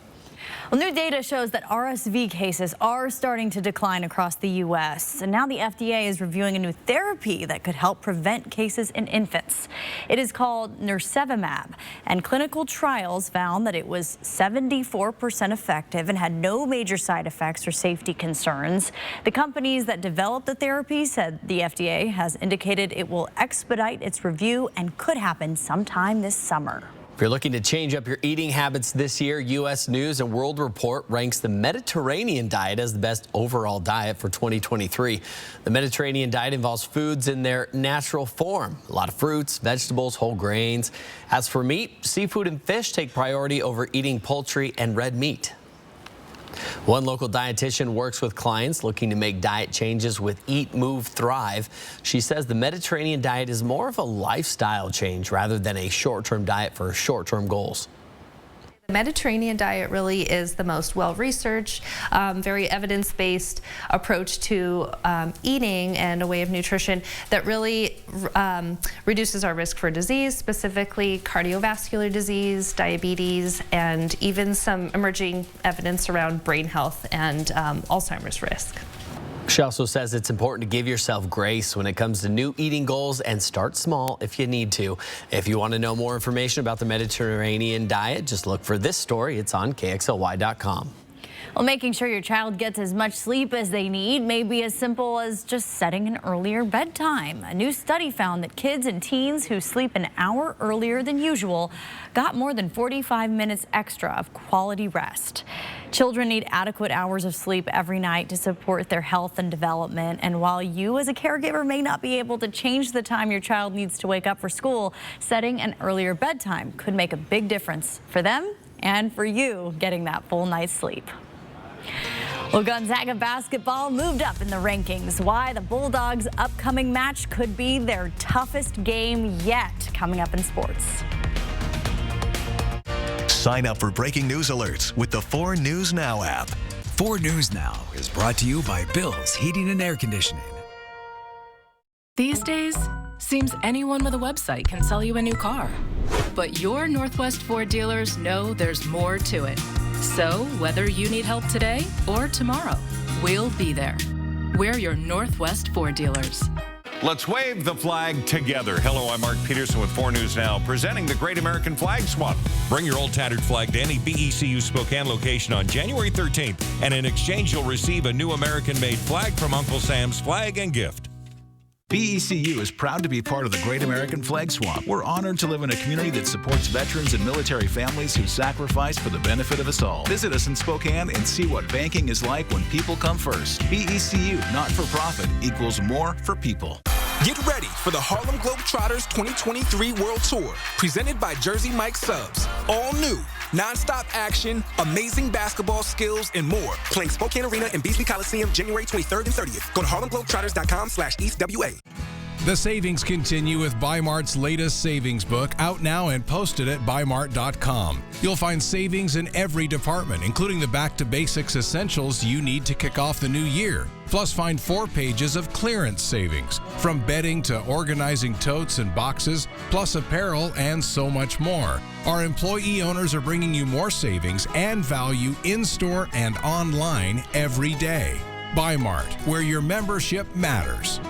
Well, new data shows that RSV cases are starting to decline across the U.S. And now the FDA is reviewing a new therapy that could help prevent cases in infants. It is called nirsevimab, and clinical trials found that it was 74% effective and had no major side effects or safety concerns. The companies that developed the therapy said the FDA has indicated it will expedite its review and could happen sometime this summer. If you're looking to change up your eating habits this year, U.S. News and World Report ranks the Mediterranean diet as the best overall diet for 2023. The Mediterranean diet involves foods in their natural form. A lot of fruits, vegetables, whole grains. As for meat, seafood and fish take priority over eating poultry and red meat. One local dietitian works with clients looking to make diet changes with Eat, Move, Thrive. She says the Mediterranean diet is more of a lifestyle change rather than a short-term diet for short-term goals. The Mediterranean diet really is the most well-researched, very evidence-based approach to eating and a way of nutrition that really reduces our risk for disease, specifically cardiovascular disease, diabetes, and even some emerging evidence around brain health and Alzheimer's risk. She also says it's important to give yourself grace when it comes to new eating goals and start small if you need to. If you want to know more information about the Mediterranean diet, just look for this story. It's on KXLY.com. Well, making sure your child gets as much sleep as they need may be as simple as just setting an earlier bedtime. A new study found that kids and teens who sleep an hour earlier than usual got more than 45 minutes extra of quality rest. Children need adequate hours of sleep every night to support their health and development. And while you as a caregiver may not be able to change the time your child needs to wake up for school, setting an earlier bedtime could make a big difference for them and for you getting that full night's sleep. Well, Gonzaga basketball moved up in the rankings. Why the Bulldogs' upcoming match could be their toughest game yet, coming up in sports. Sign up for breaking news alerts with the 4 News Now app. 4 News Now is brought to you by Bill's Heating and Air Conditioning. These days, seems anyone with a website can sell you a new car. But your Northwest Ford dealers know there's more to it. So, whether you need help today or tomorrow, we'll be there. We're your Northwest Ford dealers. Let's wave the flag together. Hello, I'm Mark Peterson with 4 News Now, presenting the Great American Flag Swap. Bring your old tattered flag to any BECU Spokane location on January 13th, and in exchange, you'll receive a new American-made flag from Uncle Sam's Flag and Gift. BECU is proud to be part of the Great American Flag Swap. We're honored to live in a community that supports veterans and military families who sacrifice for the benefit of us all. Visit us in Spokane and see what banking is like when people come first. BECU, not for profit, equals more for people. Get ready for the Harlem Globetrotters 2023 World Tour, presented by Jersey Mike Subs. All new, non-stop action, amazing basketball skills, and more. Playing Spokane Arena and Beasley Coliseum January 23rd and 30th. Go to harlemglobetrotters.com/EastWA. The savings continue with Bi-Mart's latest savings book, out now and posted at bimart.com. You'll find savings in every department, including the back to basics essentials you need to kick off the new year. Plus, find 4 pages of clearance savings, from bedding to organizing totes and boxes, plus apparel and so much more. Our employee owners are bringing you more savings and value in-store and online every day. Bi-Mart, where your membership matters.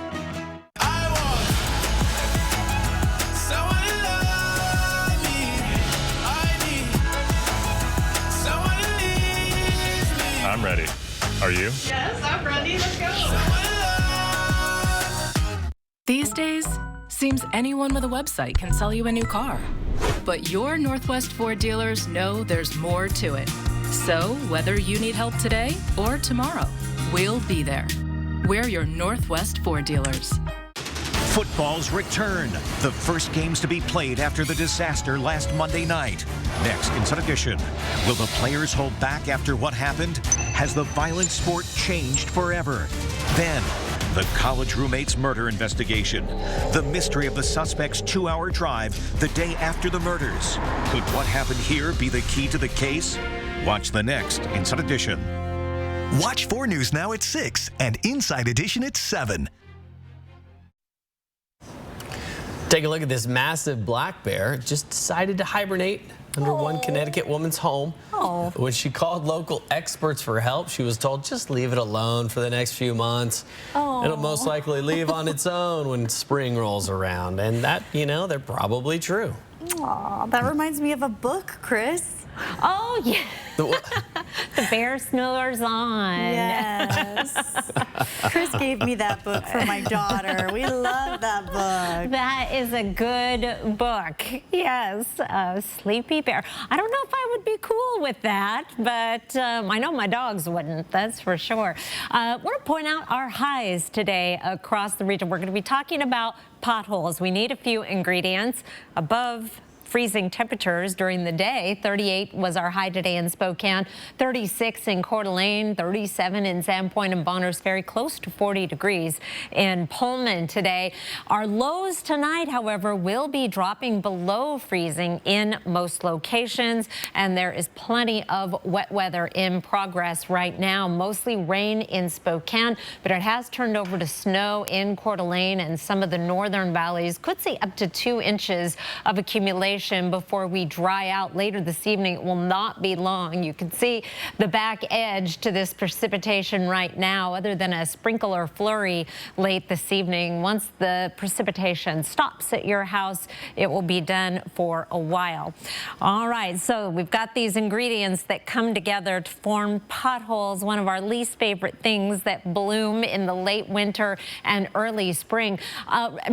I'm ready. Are you? Yes, I'm ready. Let's go. These days, seems anyone with a website can sell you a new car. But your Northwest Ford dealers know there's more to it. So, whether you need help today or tomorrow, we'll be there. We're your Northwest Ford dealers. Football's return. The first games to be played after the disaster last Monday night. Next, Inside Edition. Will the players hold back after what happened? Has the violent sport changed forever? Then, the college roommate's murder investigation. The mystery of the suspect's 2-hour drive the day after the murders. Could what happened here be the key to the case? Watch the next Inside Edition. Watch 4 News Now at 6 and Inside Edition at 7. Take a look at this massive black bear. Just decided to hibernate under one Connecticut woman's home. When she called local experts for help, she was told, just leave it alone for the next few months. It'll most likely leave on its own when spring rolls around. And that, they're probably true. Aw, that reminds me of a book, Chris. Oh, yeah. The Bear Snores On. Yes. Chris gave me that book for my daughter. We love that book. That is a good book. Yes, Sleepy Bear. I don't know if I would be cool with that, but I know my dogs wouldn't, that's for sure. I want to point out our highs today across the region. We're going to be talking about potholes. We need a few ingredients above freezing temperatures during the day. 38 was our high today in Spokane, 36 in Coeur d'Alene, 37 in Sandpoint and Bonners Ferry, close to 40 degrees in Pullman today. Our lows tonight, however, will be dropping below freezing in most locations, and there is plenty of wet weather in progress right now. Mostly rain in Spokane, but it has turned over to snow in Coeur d'Alene, and some of the northern valleys could see up to 2 inches of accumulation before we dry out later this evening. It will not be long. You can see the back edge to this precipitation right now, other than a sprinkle or flurry late this evening. Once the precipitation stops at your house, it will be done for a while. All right, so we've got these ingredients that come together to form potholes, one of our least favorite things that bloom in the late winter and early spring.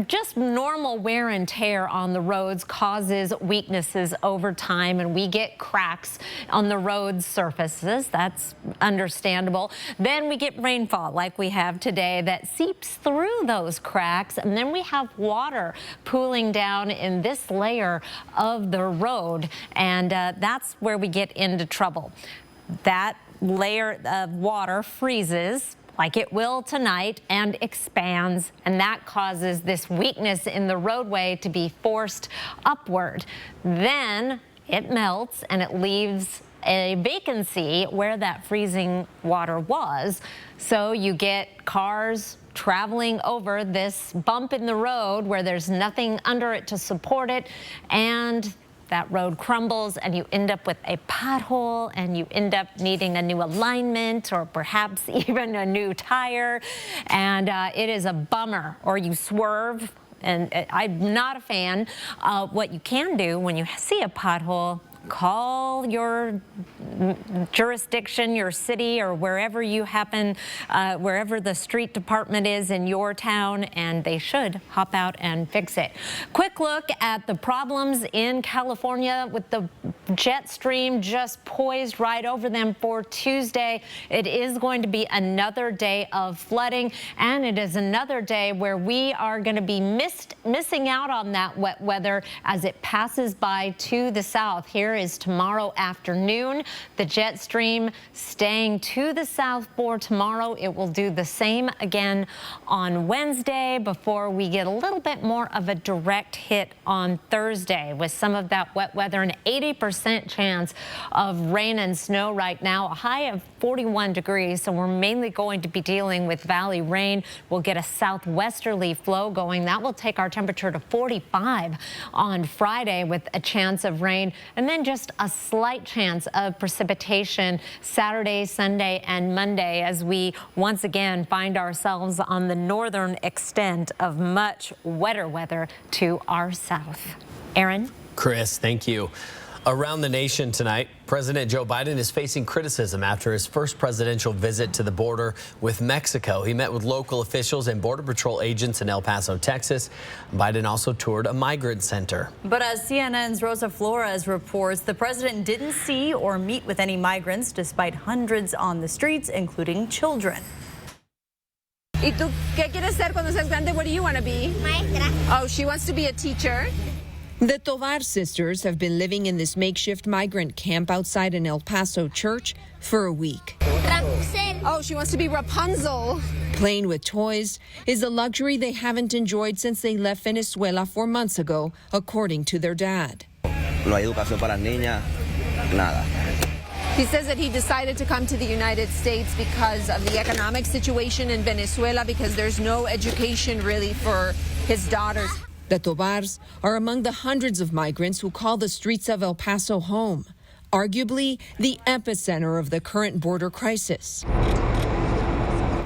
Just normal wear and tear on the roads causes weaknesses over time, and we get cracks on the road surfaces. That's understandable. Then we get rainfall like we have today that seeps through those cracks, and then we have water pooling down in this layer of the road, and that's where we get into trouble. That layer of water freezes like it will tonight and expands, and that causes this weakness in the roadway to be forced upward. Then it melts and it leaves a vacancy where that freezing water was. So you get cars traveling over this bump in the road where there's nothing under it to support it, and that road crumbles and you end up with a pothole and you end up needing a new alignment or perhaps even a new tire, and it is a bummer. Or you swerve, and I'm not a fan. What you can do when you see a pothole, call your jurisdiction, your city, or wherever you happen, wherever the street department is in your town, and they should hop out and fix it. Quick look at the problems in California with the jet stream just poised right over them for Tuesday. It is going to be another day of flooding, and it is another day where we are going to be missing out on that wet weather as it passes by to the south. Here is tomorrow afternoon. The jet stream staying to the south for tomorrow. It will do the same again on Wednesday before we get a little bit more of a direct hit on Thursday with some of that wet weather. An 80% chance of rain and snow right now, a high of 41 degrees. So we're mainly going to be dealing with valley rain. We'll get a southwesterly flow going. That will take our temperature to 45 on Friday with a chance of rain, and then just a slight chance of precipitation Saturday, Sunday, and Monday as we once again find ourselves on the northern extent of much wetter weather to our south. Aaron? Chris, thank you. Around the nation tonight, President Joe Biden is facing criticism after his first presidential visit to the border with Mexico. He met with local officials and Border Patrol agents in El Paso, Texas. Biden also toured a migrant center. But as CNN's Rosa Flores reports, the president didn't see or meet with any migrants despite hundreds on the streets, including children. ¿Y tú qué quieres ser cuando seas grande? What do you want to be? Maestra. Oh, she wants to be a teacher. The Tovar sisters have been living in this makeshift migrant camp outside an El Paso church for a week. Oh, she wants to be Rapunzel. Playing with toys is a luxury they haven't enjoyed since they left Venezuela 4 months ago, according to their dad. No hay educación para las niñas, nada. He says that he decided to come to the United States because of the economic situation in Venezuela, because there's no education really for his daughters. The Tobars are among the hundreds of migrants who call the streets of El Paso home, arguably the epicenter of the current border crisis.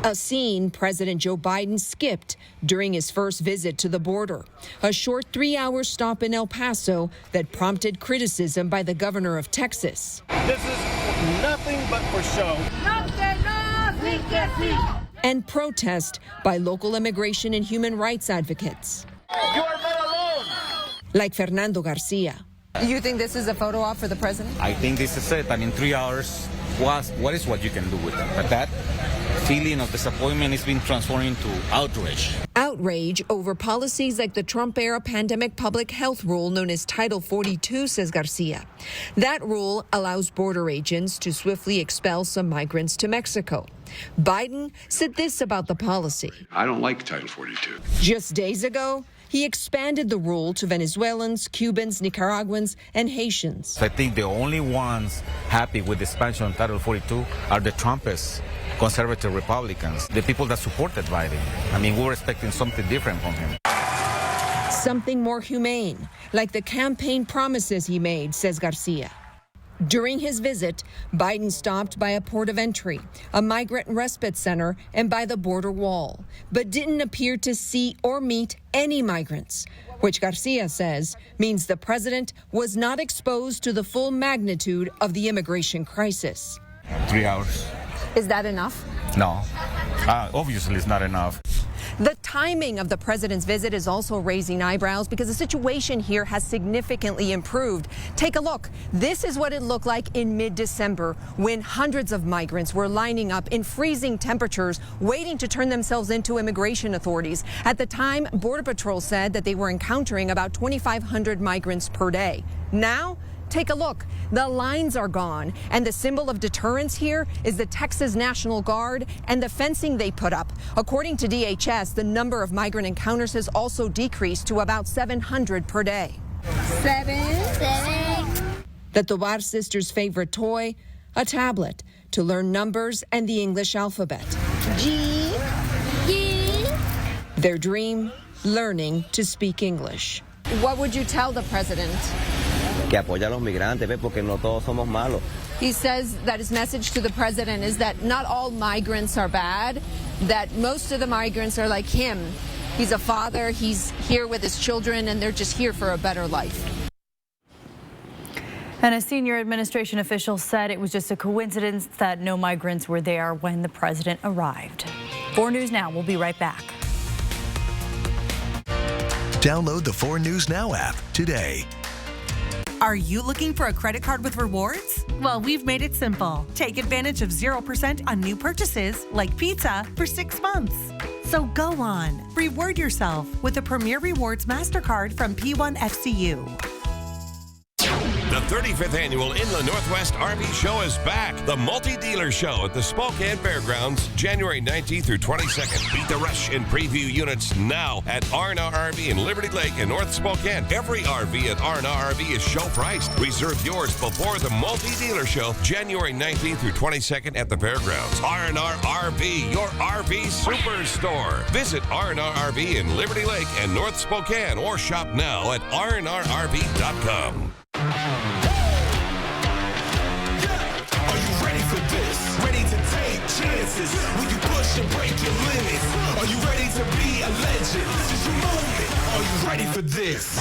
A scene President Joe Biden skipped during his first visit to the border, a short 3-hour stop in El Paso that prompted criticism by the governor of Texas. This is nothing but for show. And protest by local immigration and human rights advocates. You are not alone. Like Fernando Garcia. You think this is a photo op for the president? I think this is it, and in 3 hours, what you can do with them. But that feeling of disappointment is being transformed into outrage. Outrage over policies like the Trump-era pandemic public health rule known as Title 42, says Garcia. That rule allows border agents to swiftly expel some migrants to Mexico. Biden said this about the policy. I don't like Title 42. Just days ago, he expanded the rule to Venezuelans, Cubans, Nicaraguans, and Haitians. I think the only ones happy with the expansion of Title 42 are the Trumpists, conservative Republicans, the people that supported Biden. I mean, we were expecting something different from him. Something more humane, like the campaign promises he made, says Garcia. During his visit, Biden stopped by a port of entry, a migrant respite center, and by the border wall, but didn't appear to see or meet any migrants, which Garcia says means the president was not exposed to the full magnitude of the immigration crisis. 3 hours. Is that enough? No, obviously it's not enough. The timing of the president's visit is also raising eyebrows because the situation here has significantly improved. Take a look. This is what it looked like in mid-December when hundreds of migrants were lining up in freezing temperatures, waiting to turn themselves into immigration authorities. At the time, Border Patrol said that they were encountering about 2,500 migrants per day. Now, take a look. The lines are gone, and the symbol of deterrence here is the Texas National Guard and the fencing they put up. According to DHS, the number of migrant encounters has also decreased to about 700 per day. Seven. The Tovar sisters' favorite toy, a tablet to learn numbers and the English alphabet. G, E. Their dream, learning to speak English. What would you tell the president? Que apoya a los migrantes, ¿ves? Porque no todos somos malos. He says that his message to the president is that not all migrants are bad, that most of the migrants are like him. He's a father, he's here with his children, and they're just here for a better life. And a senior administration official said it was just a coincidence that no migrants were there when the president arrived. 4 News Now, we'll be right back. Download the 4 News Now app today. Are you looking for a credit card with rewards? Well, we've made it simple. Take advantage of 0% on new purchases like pizza for 6 months. So go on, reward yourself with a Premier Rewards MasterCard from P1 FCU. The 35th annual Inland Northwest RV Show is back. The multi-dealer show at the Spokane Fairgrounds, January 19th through 22nd. Beat the rush in preview units now at R&R RV in Liberty Lake in North Spokane. Every RV at R&R RV is show priced. Reserve yours before the multi-dealer show, January 19th through 22nd at the Fairgrounds. R&R RV, your RV superstore. Visit R&R RV in Liberty Lake and North Spokane or shop now at rnrrv.com. Are you ready for this? Ready to take chances? Will you push and break your limits? Are you ready to be a legend? This is your moment. Are you ready for this?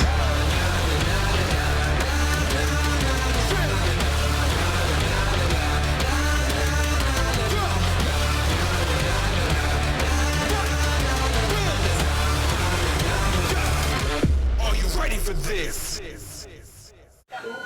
Are you ready for this?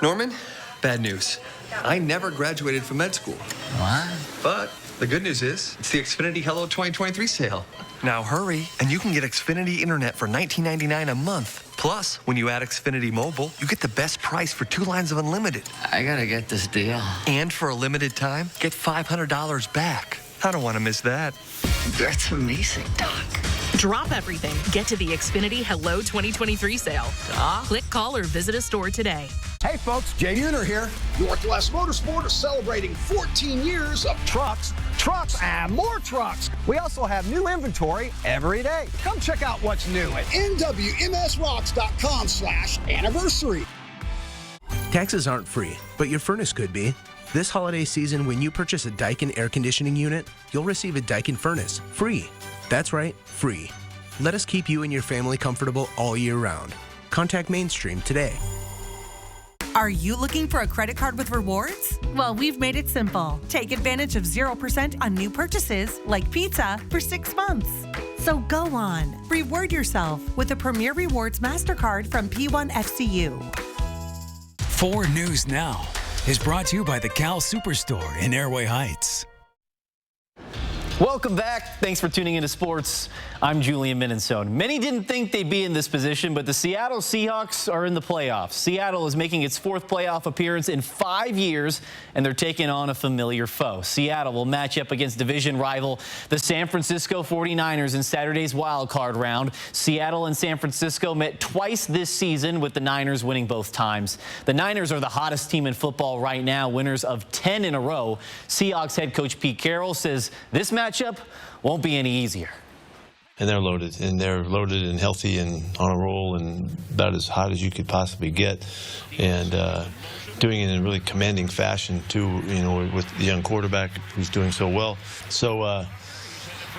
Norman, bad news. I never graduated from med school. What? But the good news is, it's the Xfinity Hello 2023 sale. Now hurry, and you can get Xfinity Internet for $19.99 a month. Plus, when you add Xfinity Mobile, you get the best price for 2 lines of unlimited. I gotta get this deal. And for a limited time, get $500 back. I don't want to miss that. That's amazing, Doc. Drop everything. Get to the Xfinity Hello 2023 sale. Click, call, or visit a store today. Hey folks, Jay Uner here. Northwest Motorsport is celebrating 14 years of trucks, and more trucks. We also have new inventory every day. Come check out what's new at nwmsrocks.com/anniversary. Taxes aren't free, but your furnace could be. This holiday season, when you purchase a Daikin air conditioning unit, you'll receive a Daikin furnace free. That's right, free. Let us keep you and your family comfortable all year round. Contact Mainstream today. Are you looking for a credit card with rewards? Well, we've made it simple. Take advantage of 0% on new purchases like pizza for 6 months. So go on, reward yourself with a Premier Rewards MasterCard from P1 FCU. 4 News Now is brought to you by the Cal Superstore in Airway Heights. Welcome back. Thanks for tuning into sports. I'm Julian Minnesota. Many didn't think they'd be in this position, but the Seattle Seahawks are in the playoffs. Seattle is making its 4th playoff appearance in 5 years, and they're taking on a familiar foe. Seattle will match up against division rival, the San Francisco 49ers, in Saturday's wild card round. Seattle and San Francisco met twice this season, with the Niners winning both times. The Niners are the hottest team in football right now, winners of 10 in a row. Seahawks head coach Pete Carroll says this matchup won't be any easier. And they're loaded and healthy and on a roll and about as hot as you could possibly get, and doing it in a really commanding fashion too. You know, with the young quarterback who's doing so well. So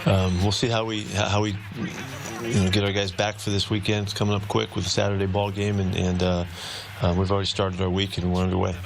we'll see how we get our guys back for this weekend. It's coming up quick with the Saturday ball game, and we've already started our week and we're underway.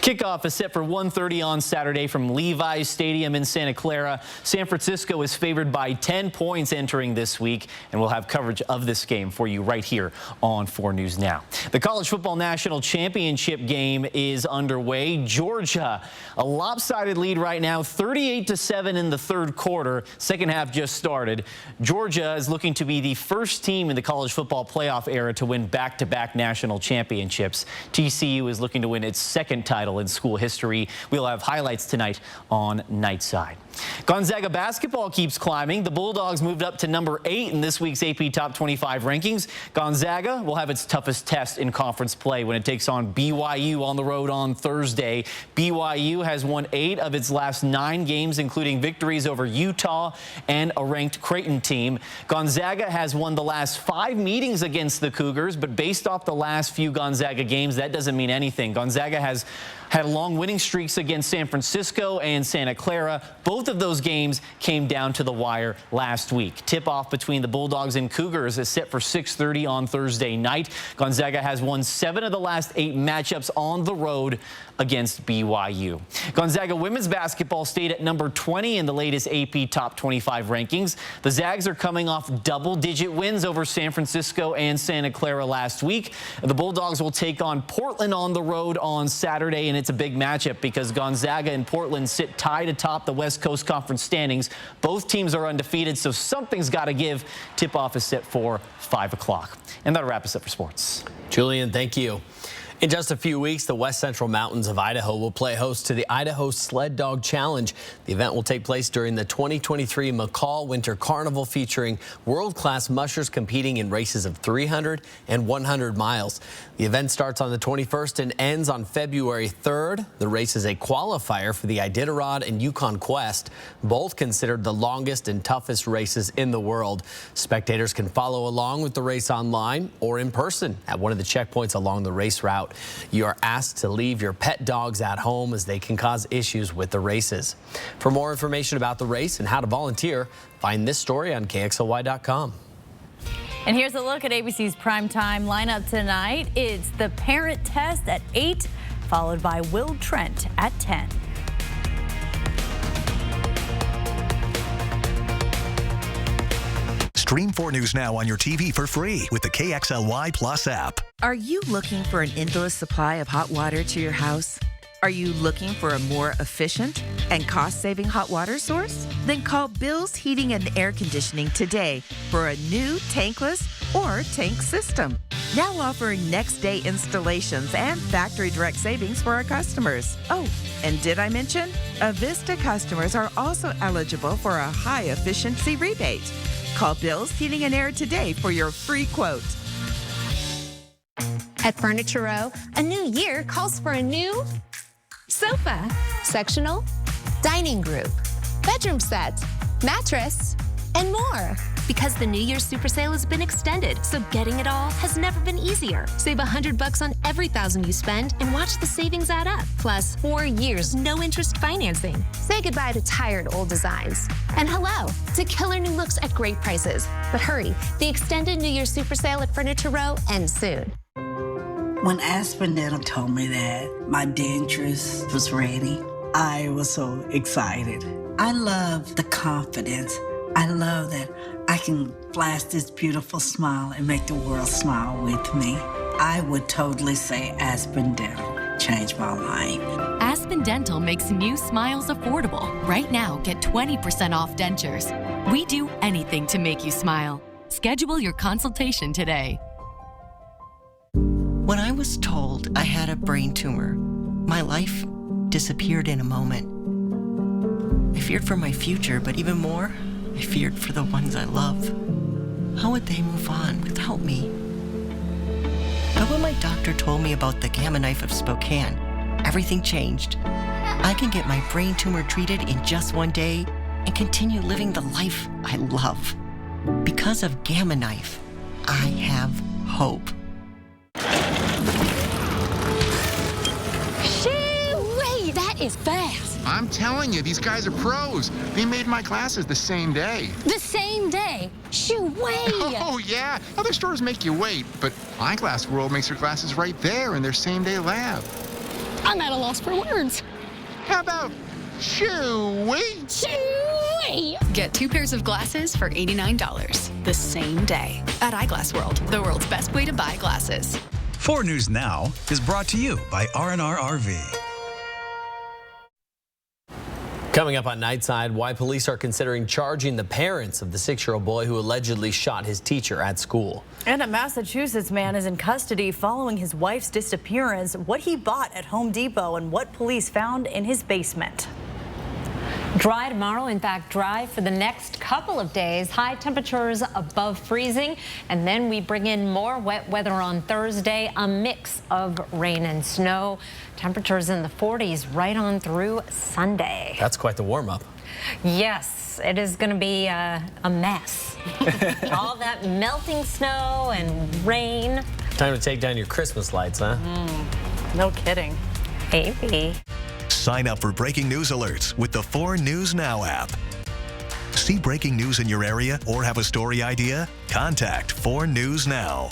Kickoff is set for 1:30 on Saturday from Levi's Stadium in Santa Clara. San Francisco is favored by 10 points entering this week, and we'll have coverage of this game for you right here on 4 News Now. The College Football National Championship game is underway. Georgia, a lopsided lead right now, 38-7 in the 3rd quarter. Second half just started. Georgia is looking to be the first team in the college football playoff era to win back-to-back national championships. TCU is looking to win its 2nd title in school history. We'll have highlights tonight on Nightside. Gonzaga basketball keeps climbing. The Bulldogs moved up to number 8 in this week's AP Top 25 rankings. Gonzaga will have its toughest test in conference play when it takes on BYU on the road on Thursday. BYU has won 8 of its last 9 games, including victories over Utah and a ranked Creighton team. Gonzaga has won the last 5 meetings against the Cougars, but based off the last few Gonzaga games, that doesn't mean anything. Gonzaga has had long winning streaks against San Francisco and Santa Clara. Both of those games came down to the wire last week. Tip-off between the Bulldogs and Cougars is set for 6:30 on Thursday night. Gonzaga has won 7 of the last 8 matchups on the road against BYU. Gonzaga women's basketball stayed at number 20 in the latest AP Top 25 rankings. The Zags are coming off double-digit wins over San Francisco and Santa Clara last week. The Bulldogs will take on Portland on the road on Saturday, and it's a big matchup because Gonzaga and Portland sit tied atop the West Coast Conference standings. Both teams are undefeated, so something's got to give. Tip-off is set for 5 o'clock. And that'll wrap us up for sports. Julian, thank you. In just a few weeks, the West Central Mountains of Idaho will play host to the Idaho Sled Dog Challenge. The event will take place during the 2023 McCall Winter Carnival, featuring world-class mushers competing in races of 300 and 100 miles. The event starts on the 21st and ends on February 3rd. The race is a qualifier for the Iditarod and Yukon Quest, both considered the longest and toughest races in the world. Spectators can follow along with the race online or in person at one of the checkpoints along the race route. You are asked to leave your pet dogs at home as they can cause issues with the races. For more information about the race and how to volunteer, find this story on KXLY.com. And here's a look at ABC's primetime lineup tonight. It's The Parent Test at 8, followed by Will Trent at 10. Stream 4 News Now on your TV for free with the KXLY Plus app. Are you looking for an endless supply of hot water to your house? Are you looking for a more efficient and cost-saving hot water source? Then call Bill's Heating and Air Conditioning today for a new tankless or tank system. Now offering next-day installations and factory direct savings for our customers. Oh, and did I mention? Avista customers are also eligible for a high-efficiency rebate. Call Bill's Heating and Air today for your free quote. At Furniture Row, a new year calls for a new sofa, sectional, dining group, bedroom set, mattress, and more. Because the New Year's Super Sale has been extended, so getting it all has never been easier. Save $100 on every $1,000 you spend and watch the savings add up. Plus 4 years, no interest financing. Say goodbye to tired old designs. And hello to killer new looks at great prices. But hurry, the extended New Year's Super Sale at Furniture Row ends soon. When Aspen Dental told me that my dentures was ready, I was so excited. I love the confidence. I love that I can flash this beautiful smile and make the world smile with me. I would totally say Aspen Dental changed my life. Aspen Dental makes new smiles affordable. Right now, get 20% off dentures. We do anything to make you smile. Schedule your consultation today. When I was told I had a brain tumor, my life disappeared in a moment. I feared for my future, but even more, I feared for the ones I love. How would they move on without me? But when my doctor told me about the Gamma Knife of Spokane, everything changed. I can get my brain tumor treated in just 1 day and continue living the life I love. Because of Gamma Knife, I have hope. Shoo-wee, that is fast. I'm telling you, these guys are pros. They made my glasses the same day. The same day? Shoo-wee. Oh, yeah. Other stores make you wait, but Eyeglass World makes their glasses right there in their same-day lab. I'm at a loss for words. How about shoo-wee? Shoo-wee. Get 2 pairs of glasses for $89 the same day at Eyeglass World, the world's best way to buy glasses. 4 News Now is brought to you by R&R RV. Coming up on Nightside, why police are considering charging the parents of the 6-year-old boy who allegedly shot his teacher at school. And a Massachusetts man is in custody following his wife's disappearance, what he bought at Home Depot, and what police found in his basement. Dry tomorrow, in fact, dry for the next couple of days. High temperatures above freezing, and then we bring in more wet weather on Thursday, a mix of rain and snow. Temperatures in the 40s right on through Sunday. That's quite the warm-up. Yes, it is going to be a mess. All that melting snow and rain. Time to take down your Christmas lights, huh? No kidding. Maybe. Sign up for breaking news alerts with the 4 News Now app. See breaking news in your area or have a story idea? Contact 4 News Now.